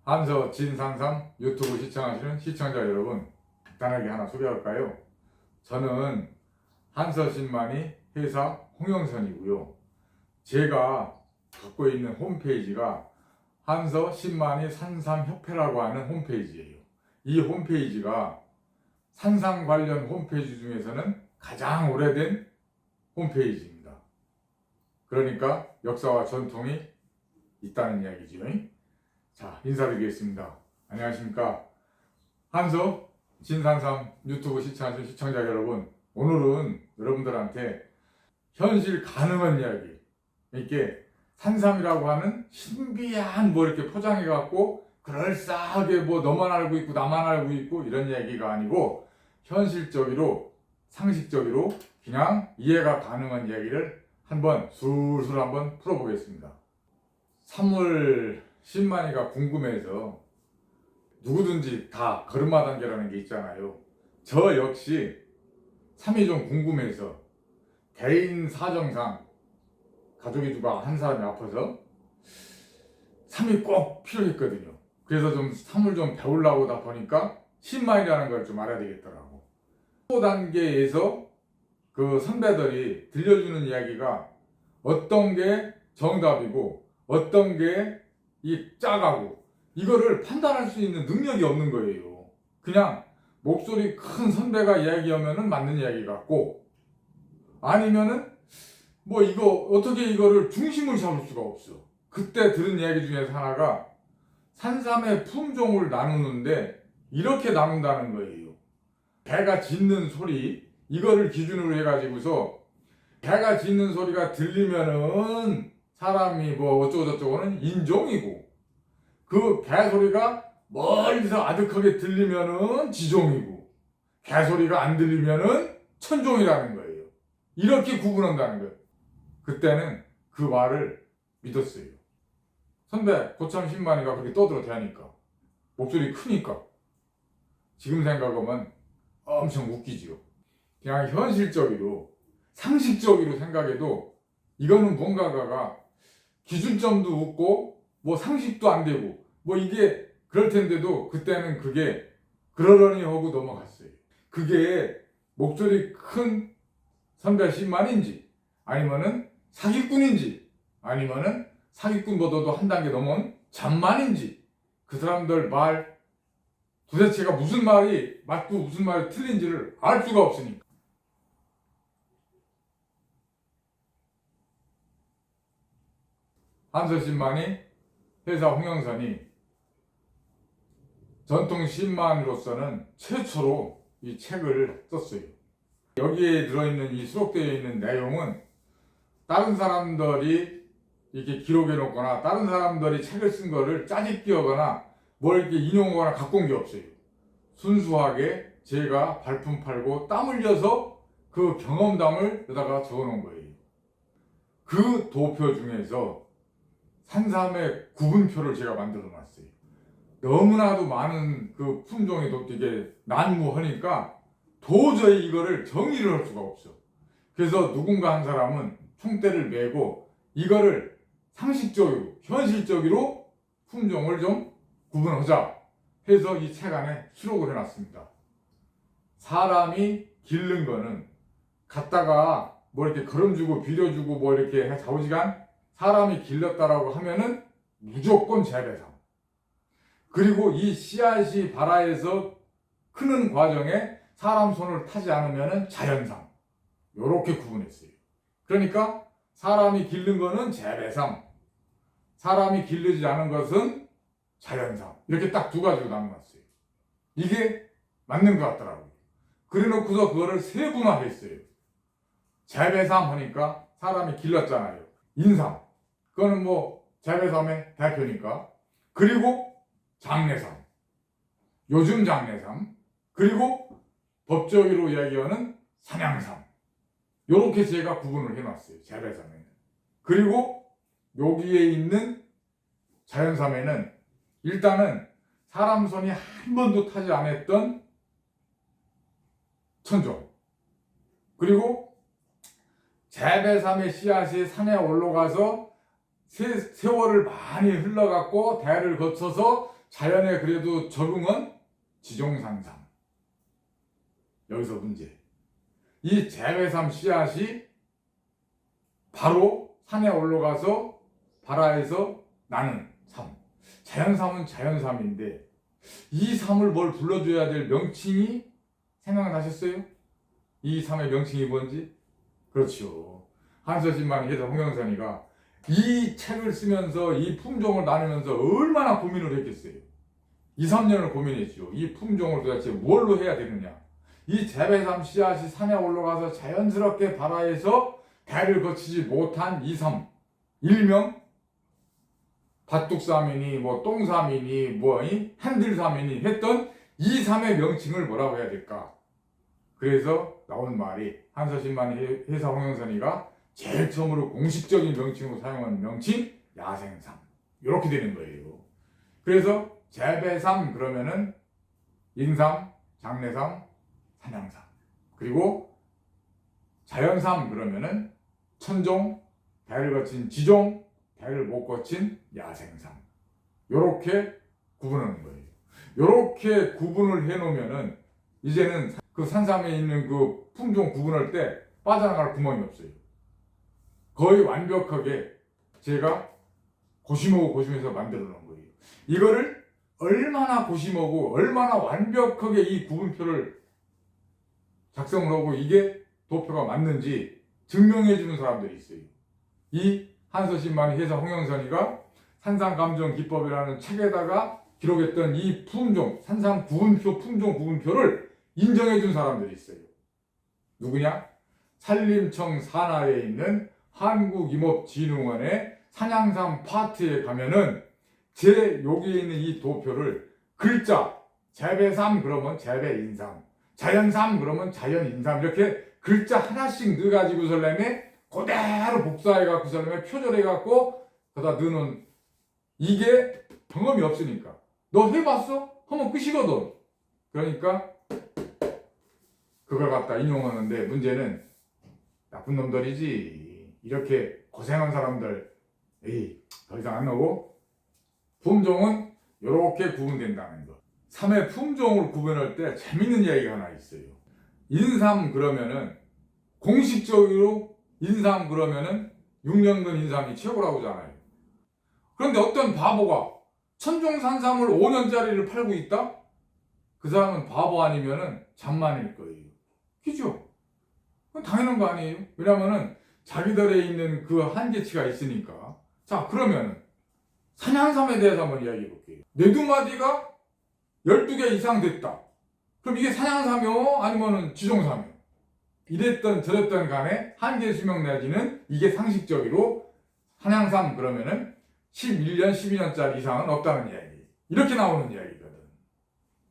한서 진상삼 유튜브 시청하시는 시청자 여러분, 간단하게 하나 소개할까요? 저는 한서 신만이 회사 홍영선이고요. 제가 갖고 있는 홈페이지가 한서 신만이 산삼협회라고 하는 홈페이지예요. 이 홈페이지가 산삼 관련 홈페이지 중에서는 가장 오래된 홈페이지입니다. 그러니까 역사와 전통이 있다는 이야기지요. 자, 인사드리겠습니다. 안녕하십니까. 한서 진상삼 유튜브 시청하시는 시청자 여러분, 오늘은 여러분들한테 현실 가능한 이야기, 이렇게 산삼이라고 하는 신비한 이렇게 포장해 갖고 그럴싸하게 너만 알고 있고 나만 알고 있고 이런 이야기가 아니고, 현실적으로 상식적으로 그냥 이해가 가능한 이야기를 한번 술술 한번 풀어보겠습니다. 3월 신만이가 궁금해서 누구든지 다 걸음마단계라는 게 있잖아요. 저 역시 3이 좀 궁금해서 개인 사정상 가족이 누가 한 사람이 아파서 3이 꼭 필요했거든요. 그래서 좀 3을 좀 배우려고 다 보니까 신만이라는 걸 좀 알아야 되겠더라고. 5단계에서 그 선배들이 들려주는 이야기가 어떤 게 정답이고 어떤 게 이 짜가고 이거를 판단할 수 있는 능력이 없는 거예요. 그냥 목소리 큰 선배가 이야기하면은 맞는 이야기 같고, 아니면은 이거 어떻게 이거를 중심을 잡을 수가 없어. 그때 들은 이야기 중에서 하나가 산삼의 품종을 나누는데 이렇게 나눈다는 거예요. 개가 짖는 소리, 이거를 기준으로 해가지고서 개가 짖는 소리가 들리면은 사람이 어쩌고저쩌고는 인종이고, 그 개소리가 멀리서 아득하게 들리면은 지종이고, 개소리가 안 들리면은 천종이라는 거예요. 이렇게 구분한다는 거예요. 그때는 그 말을 믿었어요. 선배 고참 신만이가 그렇게 떠들어대니까, 목소리 크니까. 지금 생각하면 엄청 웃기지요. 그냥 현실적으로 상식적으로 생각해도 이거는 뭔가가 기준점도 없고 상식도 안 되고 이게 그럴 텐데도 그때는 그게 그러려니 하고 넘어갔어요. 그게 목소리 큰 선배 신만인지 아니면은 사기꾼인지 아니면은 사기꾼보다도 한 단계 넘은 잔만인지, 그 사람들 말 도대체가 무슨 말이 맞고 무슨 말이 틀린지를 알 수가 없으니까. 한서 신만이 회사 홍영선이 전통 신만으로서는 최초로 이 책을 썼어요. 여기에 들어있는 이 수록되어 있는 내용은 다른 사람들이 이렇게 기록해 놓거나 다른 사람들이 책을 쓴 거를 짜집기하거나 이렇게 인용하거나 갖고 온 게 없어요. 순수하게 제가 발품 팔고 땀 흘려서 그 경험담을 여기다가 적어 놓은 거예요. 그 도표 중에서 산삼의 구분표를 제가 만들어 놨어요. 너무나도 많은 그 품종이 이게 난무하니까 도저히 이거를 정의를 할 수가 없어. 그래서 누군가 한 사람은 총대를 메고 이거를 상식적으로 현실적으로 품종을 좀 구분하자 해서 이 책 안에 수록을 해놨습니다. 사람이 기른 거는 갖다가 이렇게 걸음주고 빌려주고 이렇게 해 좌우지간 사람이 길렀다라고 하면은 무조건 재배상. 그리고 이 씨앗이 발아에서 크는 과정에 사람 손을 타지 않으면은 자연상. 요렇게 구분했어요. 그러니까 사람이 기른 거는 재배상, 사람이 기르지 않은 것은 자연상. 이렇게 딱 두 가지로 나눠놨어요. 이게 맞는 것 같더라고요. 그래 놓고서 그거를 세분화했어요. 재배삼 하니까 사람이 길렀잖아요. 인삼. 그거는 재배삼의 대표니까. 그리고 장례삼. 요즘 장례삼. 그리고 법적으로 이야기하는 산양삼. 요렇게 제가 구분을 해놨어요. 재배삼에는. 그리고 여기에 있는 자연삼에는 일단은 사람 손이 한 번도 타지 않았던 천종. 그리고 재배삼의 씨앗이 산에 올라가서 세월을 많이 흘러갔고 대를 거쳐서 자연에 그래도 적응은 지종산삼. 여기서 문제. 이 재배삼 씨앗이 바로 산에 올라가서 발아에서 나는 삶. 자연삼은 자연삼인데 이 삶을 뭘 불러줘야 될 명칭이 생각나셨어요? 이 삶의 명칭이 뭔지? 그렇죠. 한서진만 해서 홍영선이가 이 책을 쓰면서 이 품종을 나누면서 얼마나 고민을 했겠어요. 2, 3년을 고민했죠. 이 품종을 도대체 뭘로 해야 되느냐. 이 재배삼 씨앗이 산에 올라가서 자연스럽게 발아에서 배를 거치지 못한 이 삶. 일명 밭둑삼이니 똥삼이니 핸들삼이니 했던 이 삶의 명칭을 뭐라고 해야 될까? 그래서 나온 말이 한서신만 회사 홍영선이가 제일 처음으로 공식적인 명칭으로 사용한 명칭 야생삼. 이렇게 되는 거예요. 그래서 재배삼 그러면은 인삼, 장례삼, 산양삼. 그리고 자연삼 그러면은 천종, 배를 거친 지종, 배를 못 거친 야생삼. 요렇게 구분하는 거예요. 요렇게 구분을 해 놓으면은 이제는 그 산삼에 있는 그 품종 구분할 때 빠져나갈 구멍이 없어요. 거의 완벽하게 제가 고심하고 고심해서 만들어 놓은 거예요. 이거를 얼마나 고심하고 얼마나 완벽하게 이 구분표를 작성을 하고 이게 도표가 맞는지 증명해 주는 사람들이 있어요. 이 한서신만이 회사 홍영선이가 산삼감정기법이라는 책에다가 기록했던 이 품종, 산삼 구분표, 품종 구분표를 인정해 준 사람들이 있어요. 누구냐? 산림청 산하에 있는 한국임업진흥원의 산양삼 파트에 가면은 여기에 있는 이 도표를 글자 재배삼 그러면 재배인삼, 자연삼 그러면 자연인삼 이렇게 글자 하나씩 넣어가지고 설렘에 그대로 복사해갖고 설렘에 표절해갖고 거기다 넣는 이게 경험이 없으니까 너 해봤어? 하면 끝이거든. 그러니까 그걸 갖다 인용하는데 문제는 나쁜 놈들이지. 이렇게 고생한 사람들 더 이상 안 나오고 품종은 이렇게 구분된다는 거. 삼의 품종을 구분할 때 재밌는 이야기가 하나 있어요. 인삼 그러면은 공식적으로 인삼 그러면은 6년근 인삼이 최고라고 하잖아요. 그런데 어떤 바보가 천종산삼을 5년짜리를 팔고 있다? 그 사람은 바보 아니면은 잠만일 거예요. 그죠? 그건 당연한 거 아니에요? 왜냐면은 자기들에 있는 그 한계치가 있으니까. 자, 그러면 산양삼에 대해서 한번 이야기해 볼게요. 네두마디가 12개 이상 됐다. 그럼 이게 산양삼이요? 아니면은 지종삼이요? 이랬던 저랬던 간에 한계 수명 내지는 이게 상식적으로 산양삼 그러면은 11년, 12년짜리 이상은 없다는 이야기. 이렇게 나오는 이야기거든.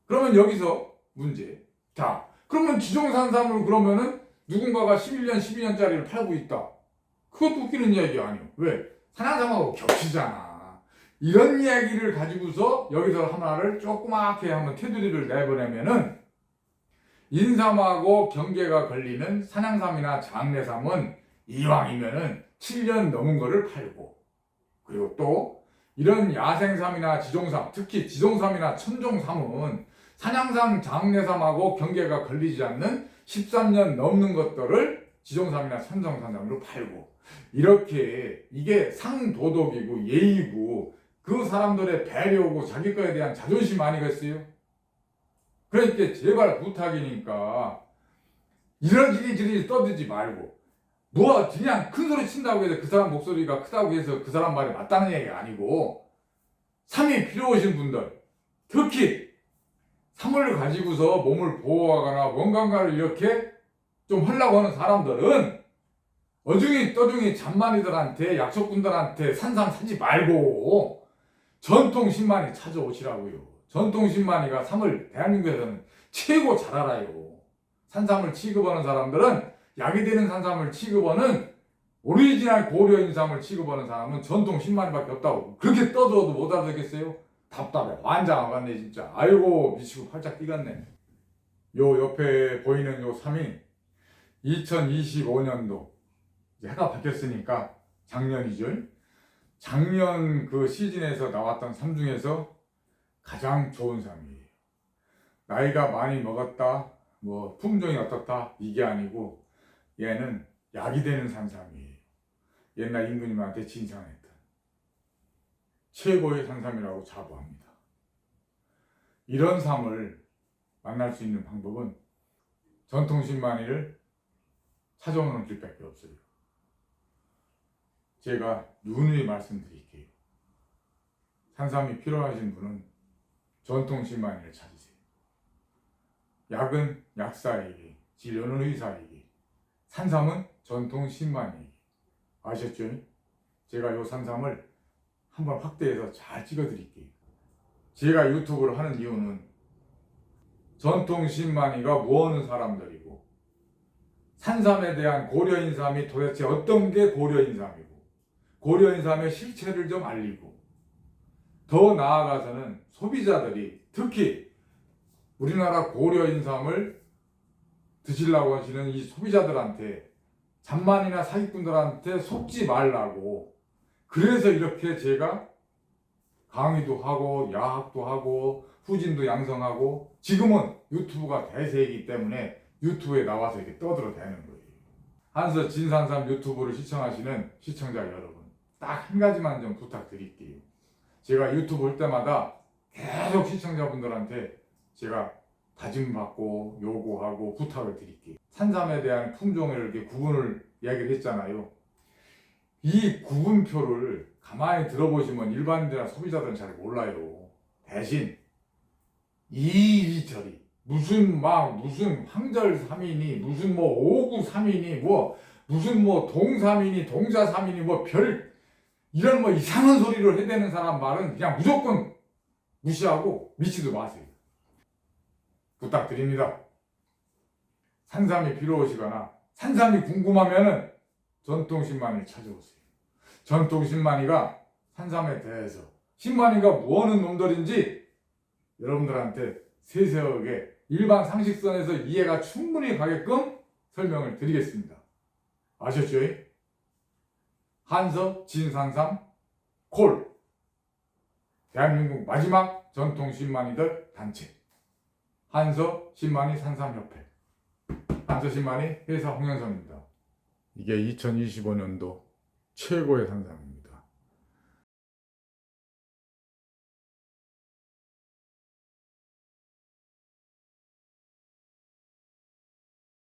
그러면 여기서 문제. 자, 그러면 지종산삼을 그러면은 누군가가 11년, 12년짜리를 팔고 있다. 그것도 웃기는 이야기 아니에요. 왜? 산양삼하고 겹치잖아. 이런 이야기를 가지고서 여기서 하나를 조그맣게 한번 테두리를 내보내면은 인삼하고 경계가 걸리는 산양삼이나 장례삼은 이왕이면은 7년 넘은 거를 팔고 그리고 또 이런 야생삼이나 지종삼, 특히 지종삼이나 천종삼은 산양삼, 장례삼하고 경계가 걸리지 않는 13년 넘는 것들을 지종삼이나 천종삼으로 팔고 이렇게 이게 상도덕이고 예의고 그 사람들의 배려고 자기 거에 대한 자존심 아니겠어요? 그러니까 제발 부탁이니까 이런 지리지리 떠들지 말고 뭐 그냥 큰 소리 친다고 해서 그 사람 목소리가 크다고 해서 그 사람 말이 맞다는 얘기가 아니고 삼이 필요하신 분들 특히 삼을 가지고서 몸을 보호하거나 뭔가를 이렇게 좀 하려고 하는 사람들은 어중이 떠중이 잔만이들한테 약초꾼들한테 산삼 사지 말고 전통 신만이 찾아오시라고요. 전통 신만이가 삼을 대한민국에서는 최고 잘 알아요. 산삼을 취급하는 사람들은 약이 되는 산삼을 취급하는 오리지널 고려 인삼을 취급하는 사람은 전통 신만이밖에 없다고. 그렇게 떠들어도 못 알아듣겠어요? 답답해. 환장하겠네 진짜. 아이고 미치고 팔짝 뛰겠네. 요 옆에 보이는 요 삼이 2025년도 이제 해가 바뀌었으니까 작년이죠. 작년 그 시즌에서 나왔던 삼 중에서 가장 좋은 삶이에요. 나이가 많이 먹었다, 뭐 품종이 어떻다 이게 아니고 얘는 약이 되는 산삼이에요. 옛날 임금님한테 진상했던 최고의 산삼이라고 자부합니다. 이런 삶을 만날 수 있는 방법은 전통신만이를 찾아오는 길밖에 없어요. 제가 누누이 말씀드릴게요. 산삼이 필요하신 분은 전통신만이를 찾으세요. 약은 약사에게, 진료는 의사에게, 산삼은 전통신만이에게. 아셨죠? 제가 이 산삼을 한번 확대해서 잘 찍어드릴게요. 제가 유튜브를 하는 이유는 전통신만이가 뭐하는 사람들이고 산삼에 대한 고려인삼이 도대체 어떤 게 고려인삼이고 고려인삼의 실체를 좀 알리고 더 나아가서는 소비자들이 특히 우리나라 고려인삼을 드시려고 하시는 이 소비자들한테 잔만이나 사기꾼들한테 속지 말라고 그래서 이렇게 제가 강의도 하고 야학도 하고 후진도 양성하고 지금은 유튜브가 대세이기 때문에 유튜브에 나와서 이렇게 떠들어대는 거예요. 한서 진산삼 유튜브를 시청하시는 시청자 여러분 딱 한 가지만 좀 부탁드릴게요. 제가 유튜브 할 때마다 계속 시청자분들한테 제가 다짐받고 요구하고 부탁을 드릴게요. 산삼에 대한 품종을 이렇게 구분을 이야기를 했잖아요. 이 구분표를 가만히 들어보시면 일반인들이나 소비자들은 잘 몰라요. 대신 이리저리 무슨 황절삼이니 무슨 뭐 오구삼이니 뭐 무슨 뭐 동삼이니 동자삼이니 뭐 별 이런 뭐 이상한 소리를 해대는 사람 말은 그냥 무조건 무시하고 믿지도 마세요. 부탁드립니다. 산삼이 필요하시거나 산삼이 궁금하면은 전통신만이를 찾아오세요. 전통신만이가 산삼에 대해서 신만이가 뭐하는 놈들인지 여러분들한테 세세하게 일반 상식선에서 이해가 충분히 가게끔 설명을 드리겠습니다. 아셨죠? 한서 진산삼 콜 대한민국 마지막 전통신만이들 단체 한서 신만이 산삼협회 한서 신만이 회사 홍현성입니다. 이게 2025년도 최고의 산삼입니다.